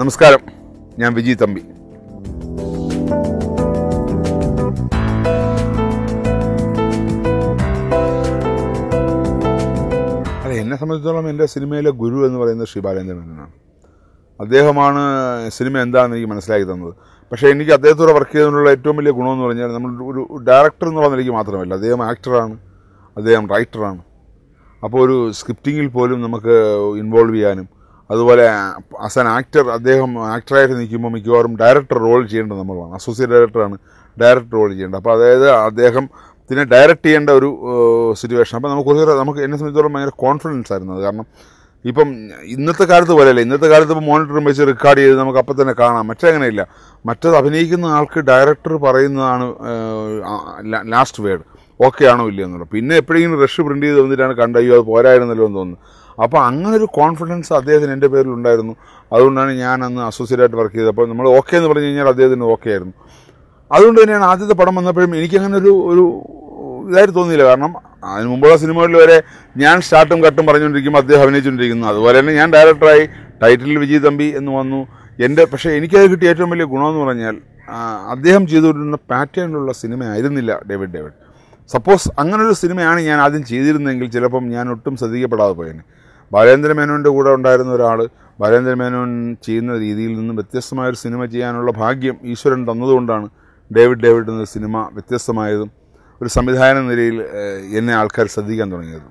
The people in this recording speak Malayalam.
നമസ്കാരം, ഞാൻ വിജി തമ്പി. അല്ല, എന്നെ സംബന്ധിച്ചിടത്തോളം എൻ്റെ സിനിമയിലെ ഗുരു എന്ന് പറയുന്നത് ശ്രീ ബാലേന്ദ്ര മേനോനാണ്. അദ്ദേഹമാണ് സിനിമ എന്താണെന്ന് എനിക്ക് മനസ്സിലാക്കി തന്നത്. പക്ഷേ എനിക്ക് അദ്ദേഹത്തോടെ വർക്ക് ചെയ്തതിനുള്ള ഏറ്റവും വലിയ ഗുണമെന്ന് പറഞ്ഞാൽ, നമ്മൾ ഒരു ഡയറക്ടർ എന്നുള്ള നിലയ്ക്ക് മാത്രമല്ല, അദ്ദേഹം ആക്ടറാണ്, അദ്ദേഹം റൈറ്ററാണ്. അപ്പോൾ ഒരു സ്ക്രിപ്റ്റിങ്ങിൽ പോലും നമുക്ക് ഇൻവോൾവ് ചെയ്യാനും, അതുപോലെ ആസ് ആൻ ആക്ടർ അദ്ദേഹം ആക്ടറായിട്ട് നിൽക്കുമ്പോൾ മിക്കവാറും ഡയറക്ടർ റോൾ ചെയ്യേണ്ടത് നമ്മളാണ്. അസോസിയേറ്റ് ഡയറക്ടറാണ് ഡയറക്ടർ റോൾ ചെയ്യേണ്ടത്. അപ്പോൾ അതായത് അദ്ദേഹത്തിനെ ഡയറക്റ്റ് ചെയ്യേണ്ട ഒരു സിറ്റുവേഷൻ. അപ്പോൾ നമുക്ക് എന്നെ സംബന്ധിച്ചിടത്തോളം ഭയങ്കര കോൺഫിഡൻസ് ആയിരുന്നു അത്. കാരണം ഇപ്പം ഇന്നത്തെ കാലത്ത് പോലെയല്ല. ഇന്നത്തെ കാലത്ത് ഇപ്പോൾ മോണിറ്ററും വെച്ച് റെക്കോർഡ് ചെയ്ത് നമുക്ക് അപ്പം തന്നെ കാണാം. മറ്റങ്ങനെയില്ല. മറ്റത് അഭിനയിക്കുന്ന ആൾക്ക് ഡയറക്ടർ പറയുന്നതാണ് ലാസ്റ്റ് വേർഡ്, ഓക്കെ ആണോ ഇല്ല എന്നുള്ളത്. പിന്നെ എപ്പോഴെങ്കിലും റഷ് പ്രിൻ്റ് ചെയ്ത് വന്നിട്ടാണ് കണ്ടയ്യോ അത് പോരായിരുന്നല്ലോ എന്ന് തോന്നുന്നു. അപ്പോൾ അങ്ങനൊരു കോൺഫിഡൻസ് അദ്ദേഹത്തിന് എൻ്റെ പേരിലുണ്ടായിരുന്നു. അതുകൊണ്ടാണ് ഞാൻ അന്ന് അസോസിയേറ്റായിട്ട് വർക്ക് ചെയ്തത്. അപ്പോൾ നമ്മൾ ഓക്കെ എന്ന് പറഞ്ഞു കഴിഞ്ഞാൽ അദ്ദേഹത്തിന് ഓക്കെ ആയിരുന്നു. അതുകൊണ്ട് തന്നെയാണ് ആദ്യത്തെ പടം വന്നപ്പോഴും എനിക്കങ്ങനെ ഒരു ഇതായിട്ട് തോന്നിയില്ല. കാരണം അതിന് മുമ്പുള്ള സിനിമകളിൽ വരെ ഞാൻ സ്റ്റാർട്ടും കട്ടും പറഞ്ഞുകൊണ്ടിരിക്കുമ്പോൾ അദ്ദേഹം അഭിനയിച്ചുകൊണ്ടിരിക്കുന്നു. അതുപോലെ തന്നെ ഞാൻ ഡയറക്ടറായി, ടൈറ്റിൽ വിജി തമ്പി എന്ന് വന്നു. പക്ഷേ എനിക്കത് കിട്ടിയ ഏറ്റവും വലിയ ഗുണമെന്ന് പറഞ്ഞാൽ, അദ്ദേഹം ചെയ്തുകൊണ്ടിരുന്ന പാറ്റേണിലുള്ള സിനിമ ആയിരുന്നില്ല ഡേവിഡ്. സപ്പോസ് അങ്ങനൊരു സിനിമയാണ് ഞാൻ ആദ്യം ചെയ്തിരുന്നെങ്കിൽ ചിലപ്പം ഞാൻ ഒട്ടും ശ്രദ്ധിക്കപ്പെടാതെ പോയേനെ. ബാലേന്ദ്ര മേനോൻ്റെ കൂടെ ഉണ്ടായിരുന്ന ഒരാൾ ബാലേന്ദ്ര മേനോൻ ചെയ്യുന്ന രീതിയിൽ നിന്നും വ്യത്യസ്തമായൊരു സിനിമ ചെയ്യാനുള്ള ഭാഗ്യം ഈശ്വരൻ തന്നതുകൊണ്ടാണ് ഡേവിഡ് എന്ന സിനിമ വ്യത്യസ്തമായതും ഒരു സംവിധായക നിലയിൽ എന്നെ ആൾക്കാർ ശ്രദ്ധിക്കാൻ തുടങ്ങിയത്.